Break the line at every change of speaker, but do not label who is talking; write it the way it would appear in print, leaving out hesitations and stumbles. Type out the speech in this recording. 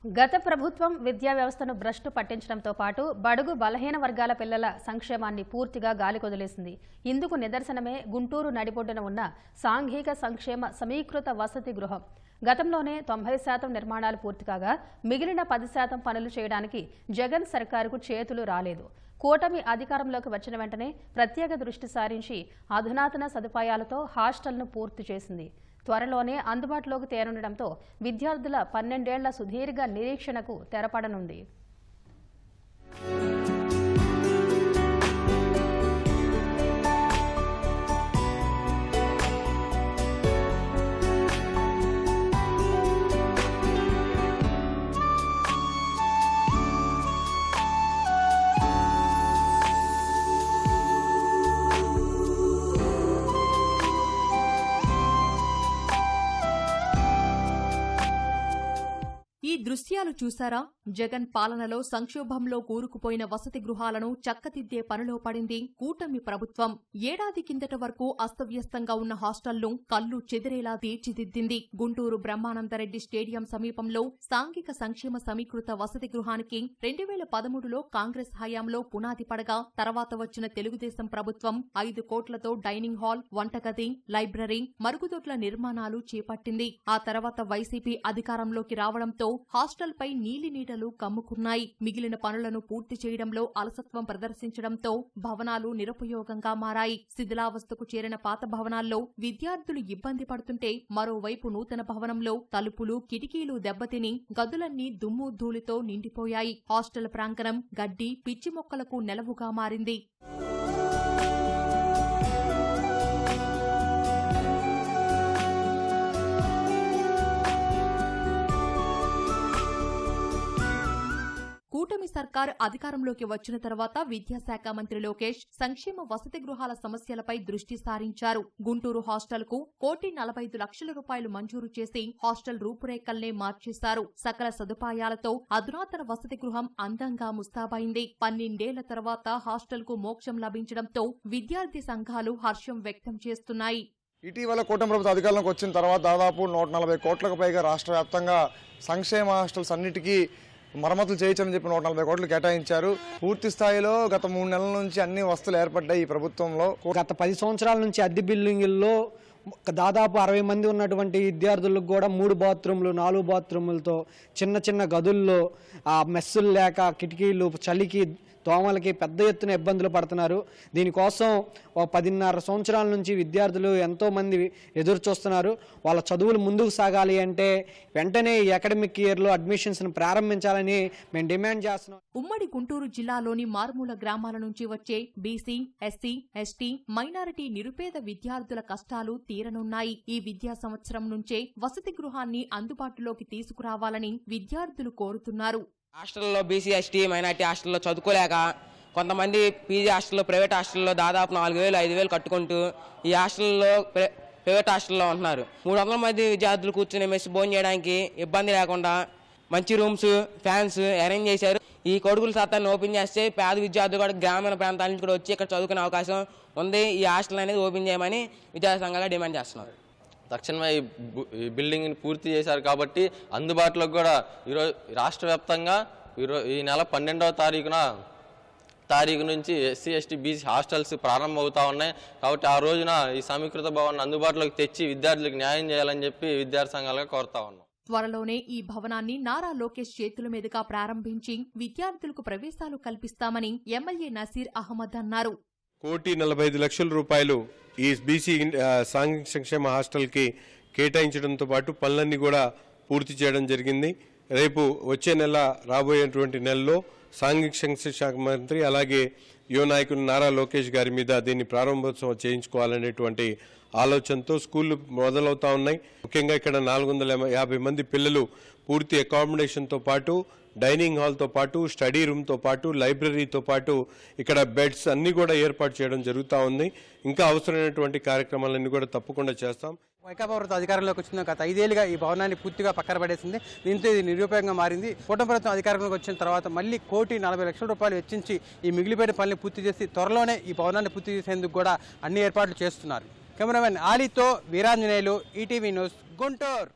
గత ప్రభుత్వం విద్యా వ్యవస్థను భ్రష్టు పట్టించడంతో పాటు బడుగు బలహీన వర్గాల పిల్లల సంక్షేమాన్ని పూర్తిగా గాలికొదిలేసింది. ఇందుకు నిదర్శనమే గుంటూరు నడిబొడ్డున ఉన్న సాంఘిక సంక్షేమ సమీకృత వసతి గృహం. గతంలోనే 90% నిర్మాణాలు పూర్తి కాగా మిగిలిన 10% పనులు చేయడానికి జగన్ సర్కారుకు చేతులు రాలేదు. కూటమి అధికారంలోకి వచ్చిన వెంటనే ప్రత్యేక దృష్టి సారించి అధునాతన సదుపాయాలతో హాస్టల్ను పూర్తి చేసింది. త్వరలోనే అందుబాటులోకి తేనుండటంతో విద్యార్థుల 12 ఏళ్ల సుదీర్ఘ నిరీక్షణకు తెరపడనుంది.
ఈ దృశ్యాలు చూసారా? జగన్ పాలనలో సంక్షోభంలో కూరుకుపోయిన వసతి గృహాలను చక్కదిద్దే పనిలో పడింది కూటమి ప్రభుత్వం. ఏడాది కిందట వరకు అస్తవ్యస్తంగా ఉన్న హాస్టల్ను కళ్లు చెదిరేలా తీర్చిదిద్దింది. గుంటూరు బ్రహ్మానందరెడ్డి స్టేడియం సమీపంలో సాంఘిక సంక్షేమ సమీకృత వసతి గృహానికి 2013లో కాంగ్రెస్ హయాంలో పునాది పడగా తర్వాత వచ్చిన తెలుగుదేశం ప్రభుత్వం 5 కోట్లతో డైనింగ్ హాల్, వంటగది, లైబ్రరీ, మరుగుదొడ్ల నిర్మాణాలు చేపట్టింది. ఆ తర్వాత వైసీపీ అధికారంలోకి రావడంతో హాస్టల్ పై నీలి నీడలు కమ్ముకున్నాయి. మిగిలిన పనులను పూర్తి చేయడంలో అలసత్వం ప్రదర్శించడంతో భవనాలు నిరుపయోగంగా మారాయి. శిథిలావస్థకు చేరిన పాత భవనాల్లో విద్యార్థులు ఇబ్బంది పడుతుంటే మరోవైపు నూతన భవనంలో తలుపులు, కిటికీలు దెబ్బతిని గదులన్నీ దుమ్ము ధూళితో నిండిపోయాయి. హాస్టల్ ప్రాంగణం గడ్డి, పిచ్చి మొక్కలకు నెలవుగా మారింది. కూటమి సర్కార్ అధికారంలోకి వచ్చిన తర్వాత విద్యాశాఖ మంత్రి లోకేష్ సంక్షేమ వసతి గృహాల సమస్యలపై దృష్టి సారించారు. గుంటూరు హాస్టల్కు 1,45,00,000 రూపాయలు మంజూరు చేసి హాస్టల్ రూపురేఖల్నే మార్చేశారు. సకల సదుపాయాలతో అధునాతన వసతి గృహం అందంగా ముస్తాబైంది. 12 ఏళ్ల తర్వాత హాస్టల్కు మోక్షం లభించడంతో విద్యార్థి సంఘాలు హర్షం వ్యక్తం చేస్తున్నాయి.
ఇటీవల కూటమి ప్రభుత్వం అధికారంలోకి వచ్చిన తర్వాత దాదాపు 140 కోట్లకు పైగా రాష్ట్ర వ్యాప్తంగా సంక్షేమ హాస్టల్స్ అన్నిటికీ మరమ్మతులు చేయించని చెప్పి 140 కోట్లు కేటాయించారు. పూర్తి స్థాయిలో గత 3 నెలల నుంచి అన్ని వసతులు ఏర్పడ్డాయి ఈ ప్రభుత్వంలో.
గత 10 సంవత్సరాల నుంచి అద్దె బిల్డింగుల్లో దాదాపు 60 మంది ఉన్నటువంటి విద్యార్థులకు కూడా 3 బాత్రూమ్లు, 4 బాత్రూములతో చిన్న చిన్న గదుల్లో మెస్సులు లేక కిటికీలు చలికి దోమలకి పెద్ద ఎత్తున ఇబ్బందులు పడుతున్నారు. దీనికోసం 10.5 సంవత్సరాల నుంచి విద్యార్థులు ఎంతోమంది ఎదురు చూస్తున్నారు. వాళ్ళ చదువులు ముందుకు సాగాలి అంటే వెంటనే ఈ అకాడమిక్ ఇయర్లో అడ్మిషన్స్ను ప్రారంభించాలని మేము డిమాండ్ చేస్తున్నాం.
ఉమ్మడి గుంటూరు జిల్లాలోని మారుమూల గ్రామాల నుంచి వచ్చే బీసీ, ఎస్సీ, ఎస్టీ, మైనారిటీ నిరుపేద విద్యార్థుల కష్టాలు తీరనున్నాయి. ఈ విద్యా సంవత్సరం నుంచే వసతి గృహాన్ని అందుబాటులోకి తీసుకురావాలని విద్యార్థులు కోరుతున్నారు.
హాస్టల్లో బీసీ, ఎస్టీ, మైనార్టీ హాస్టల్లో చదువుకోలేక కొంతమంది పీజీ హాస్టల్లో, ప్రైవేట్ హాస్టల్లో దాదాపు 4,000, 5,000 కట్టుకుంటూ ఈ హాస్టల్లో ప్రైవేట్ హాస్టల్లో ఉంటున్నారు. 300 మంది విద్యార్థులు కూర్చుని మెస్సు భోజనం చేయడానికి ఇబ్బంది లేకుండా మంచి రూమ్స్, ఫ్యాన్స్ అరేంజ్ చేశారు. ఈ కొడుకుల శాతాన్ని ఓపెన్ చేస్తే పేద విద్యార్థులు కూడా గ్రామీణ ప్రాంతాల నుంచి కూడా వచ్చి ఇక్కడ చదువుకునే అవకాశం ఉంది. ఈ హాస్టల్ అనేది ఓపెన్ చేయమని విద్యార్థి సంఘాలుగా డిమాండ్ చేస్తున్నారు.
తక్షణమే ఈ బిల్డింగ్ని పూర్తి చేశారు కాబట్టి అందుబాటులోకి కూడా ఈరోజు రాష్ట్ర వ్యాప్తంగా ఈ నెల 12వ తారీఖు నుంచి ఎస్సీ, ఎస్టీ, బీసీ హాస్టల్స్ ప్రారంభమవుతా ఉన్నాయి. కాబట్టి ఆ రోజున ఈ సమీకృత భవనాన్ని అందుబాటులోకి తెచ్చి విద్యార్థులకు న్యాయం చేయాలని చెప్పి విద్యార్థి సంఘాలుగా కోరుతా ఉన్నాం.
త్వరలోనే ఈ భవనాన్ని నారా లోకేష్ చేతుల మీదుగా ప్రారంభించి విద్యార్థులకు ప్రవేశాలు కల్పిస్తామని ఎమ్మెల్యే నసీర్ అహ్మద్ అన్నారు.
1,45,00,000 రూపాయలు ఈ బీసీ సాంఘిక సంక్షేమ హాస్టల్కి కేటాయించడంతో పాటు పనులన్నీ కూడా పూర్తి చేయడం జరిగింది. రేపు వచ్చే నెల రాబోయేటువంటి నెలలో సాంఘిక సంక్షేమ శాఖ మంత్రి అలాగే యువ నాయకులు నారా లోకేష్ గారి మీద దీన్ని ప్రారంభోత్సవం చేయించుకోవాలనేటువంటి ఆలోచనతో స్కూళ్లు మొదలవుతా ఉన్నాయి. ముఖ్యంగా ఇక్కడ 450 మంది పిల్లలు పూర్తి అకామిడేషన్తో పాటు డైనింగ్ హాల్తో పాటు స్టడీ రూమ్తో పాటు లైబ్రరీతో పాటు ఇక్కడ బెడ్స్ అన్నీ కూడా ఏర్పాటు చేయడం జరుగుతూ ఉంది. ఇంకా అవసరమైనటువంటి కార్యక్రమాలన్నీ కూడా తప్పకుండా చేస్తాం.
వైకాపా ప్రభుత్వం అధికారంలోకి వచ్చిన గత 5 ఏళ్లుగా ఈ భవనాన్ని పూర్తిగా పక్కన పడేసింది. దీంతో ఇది నిరుపయోగంగా మారింది. కూటమి ప్రభుత్వం అధికారంలోకి వచ్చిన తర్వాత మళ్ళీ 1,40,00,000 రూపాయలు వెచ్చించి ఈ మిగిలిపోయిన పనులు పూర్తి చేసి త్వరలోనే ఈ భవనాన్ని పూర్తి చేసేందుకు కూడా అన్ని ఏర్పాట్లు చేస్తున్నారు. కెమెరామెన్ ఆలీతో వీరాంజనేయులు, ఈటీవీ న్యూస్, గుంటూరు.